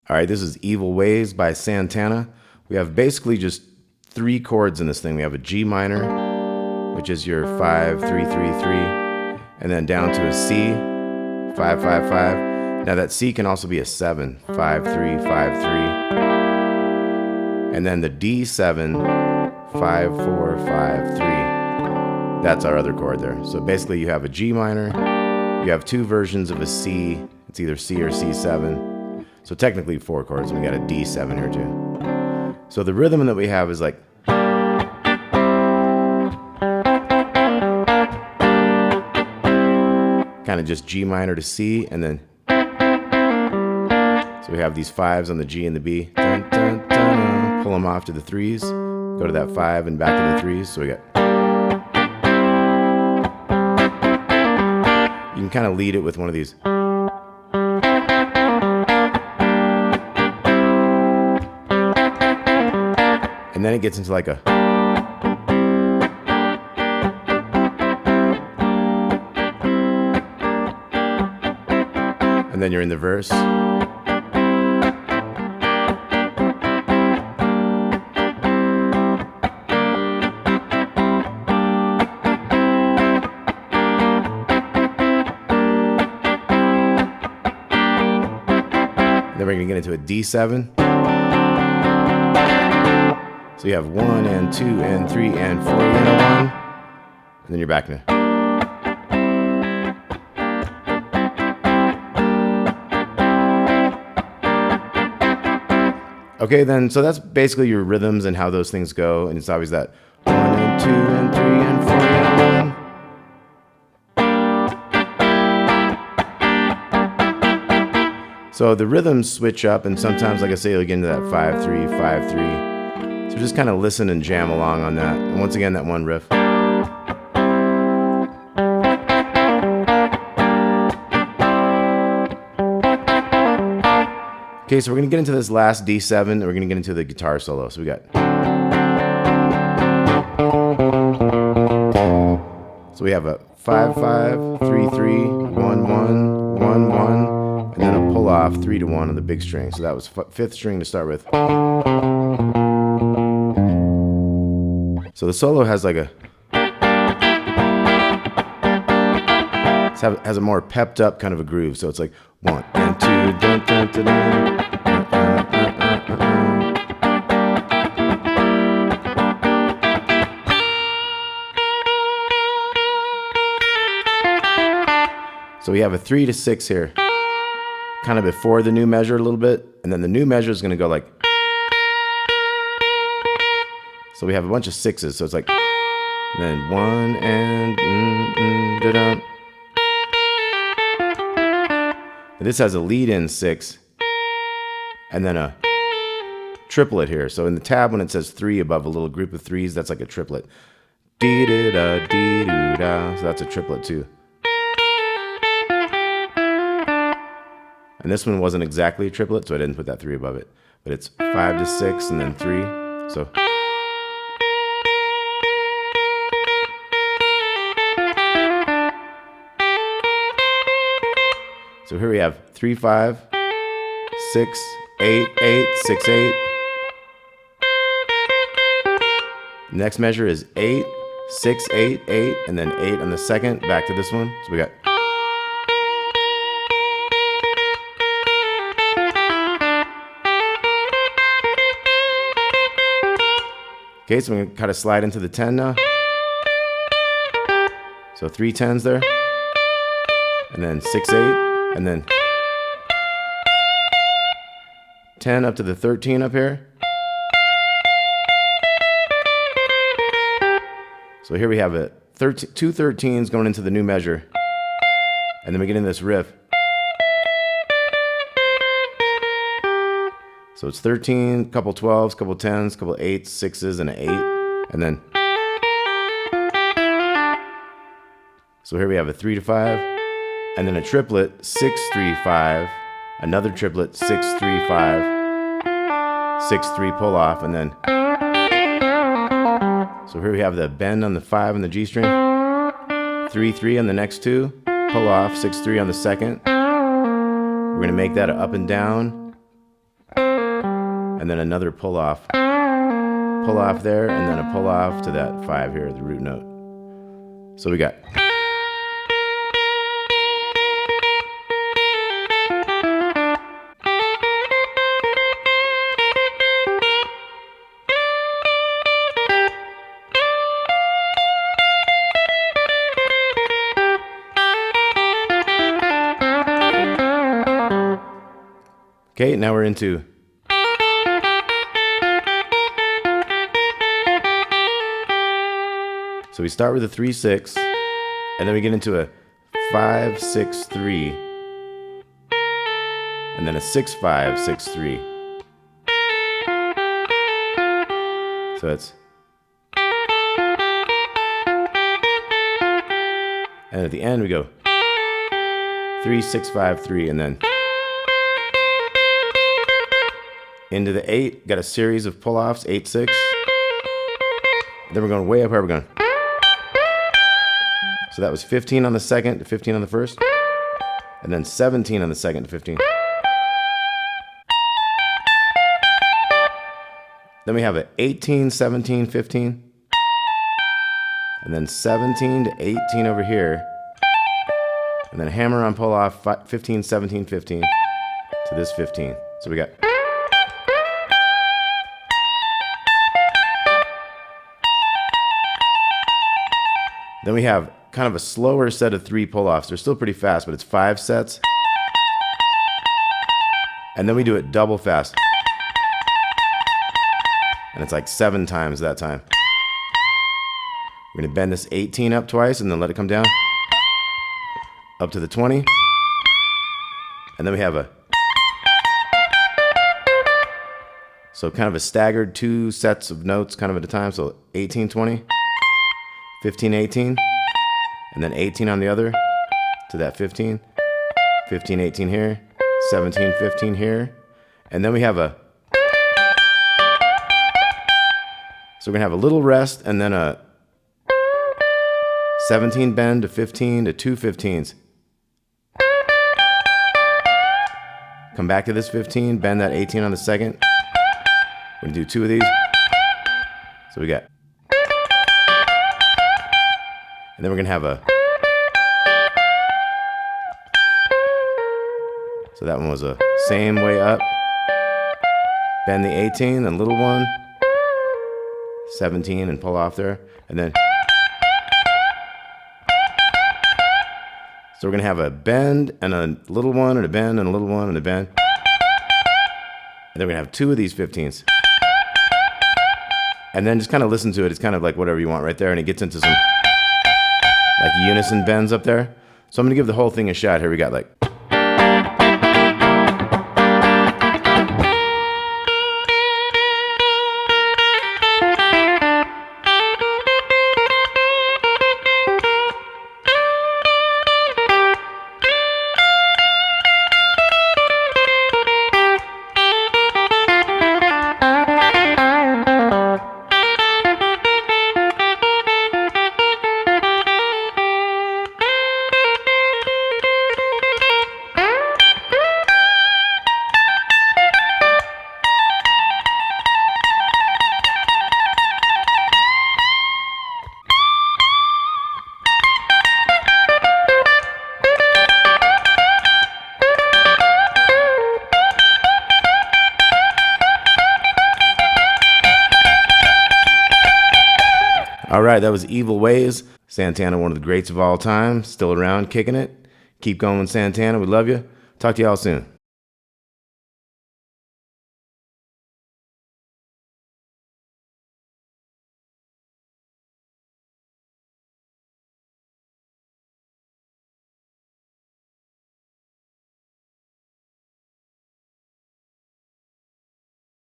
All right, this is Evil Ways by Santana. We have basically just 3 chords in this thing. We have a G minor, which is your 5, 3, 3, 3, and then down to a C, 5, 5, 5. Now that C can also be a 7, 5, 3, 5, 3. And then the D7, 5, 4, 5, 3. That's our other chord there. So basically you have a G minor, you have 2 versions of a C. It's either C or C7. So technically 4 chords, and we got a D7 here too. So the rhythm that we have is like kind of just G minor to C, and then so we have these 5s on the G and the B. Dun, dun, dun, pull them off to the 3s, go to that 5 and back to the 3s. So we got. You can kind of lead it with one of these. And then it gets into like a. And then you're in the verse. Then we're gonna get into a D7. So you have 1 and 2 and 3 and 4 and a 1, and then you're back now. Okay, then so that's basically your rhythms and how those things go, and it's always that 1 and 2 and 3 and 4 and 1. So the rhythms switch up, and sometimes, like I say, you'll get into that 5-3, 5-3. So just kind of listen and jam along on that. And once again, that one riff. Okay, so we're going to get into this last D7, and we're going to get into the guitar solo. So we got. So we have a 5-5, 3-3, 1-1, 1-1, and then a pull off 3-1 on the big string. So that was 5th string to start with. So the solo has like a has a more pepped up kind of a groove. So it's like 1 and 2, dun, dun, dun, dun, So we have a 3 to 6 here, kind of before the new measure a little bit, and then the new measure is going to go like. So we have a bunch of 6s, so it's like, and then 1 and da-dum. And this has a lead-in 6, and then a triplet here. So in the tab, when it says 3 above a little group of 3s, that's like a triplet. Dee-da-da, dee-doo-da. So that's a triplet too. And this one wasn't exactly a triplet, so I didn't put that 3 above it. But it's 5 to 6 and then 3. So. So here we have 3-5, 6, 8, 8, 6, 8. Next measure is 8, 6, 8, 8, and then 8 on the second, back to this one. So we got. Okay, so we're going to kind of slide into the 10 now. So 3 10s there. And then 6, 8. And then 10 up to the 13 up here. So here we have a 2 13s going into the new measure. And then we get into this riff. So it's 13, couple 12s, couple 10s, couple 8s, 6s, and an 8. And then. So here we have a 3 to 5. And then a triplet, 6, 3, 5. Another triplet, 6, 3, 5. 6, 3, pull off, and then. So here we have the bend on the 5 on the G string. 3, 3 on the next 2. Pull off, 6, 3 on the second. We're going to make that an up and down. and then another pull off there, and then a pull off to that 5 here, the root note. So we got. Okay, now we're into. So we start with a 3-6, and then we get into a 5-6-3, and then a 6-5-6-3. So it's. And at the end we go 3-6-5-3, and then into the 8, got a series of pull-offs, 8-6. Then we're going way up here, we're going. So that was 15 on the second to 15 on the first, and then 17 on the second to 15. Then we have an 18, 17, 15, and then 17 to 18 over here, and then hammer on pull off 15, 17, 15 to this 15. So we got. Then we have kind of a slower set of 3 pull-offs. They're still pretty fast, but it's 5 sets. And then we do it double fast. And it's like 7 times that time. We're gonna bend this 18 up twice and then let it come down. Up to the 20. And then we have a. So kind of a staggered 2 sets of notes kind of at a time. So 18, 20. 15, 18, and then 18 on the other to that 15, 15, 18 here, 17, 15 here, and then we have a. So we're gonna have a little rest and then a 17 bend to 15 to 2 15s. Come back to this 15, bend that 18 on the second. We're gonna do 2 of these. So we got. And then we're going to have a. So that one was a same way up. Bend the 18, then little one. 17 and pull off there. And then. So we're going to have a bend and a little one and a bend and a little one and a bend. And then we're going to have 2 of these 15s. And then just kind of listen to it. It's kind of like whatever you want right there. And it gets into some. Like unison bends up there. So I'm gonna give the whole thing a shot. Here we got like. All right, that was Evil Ways. Santana, one of the greats of all time, still around, kicking it. Keep going, Santana. We love you. Talk to y'all soon.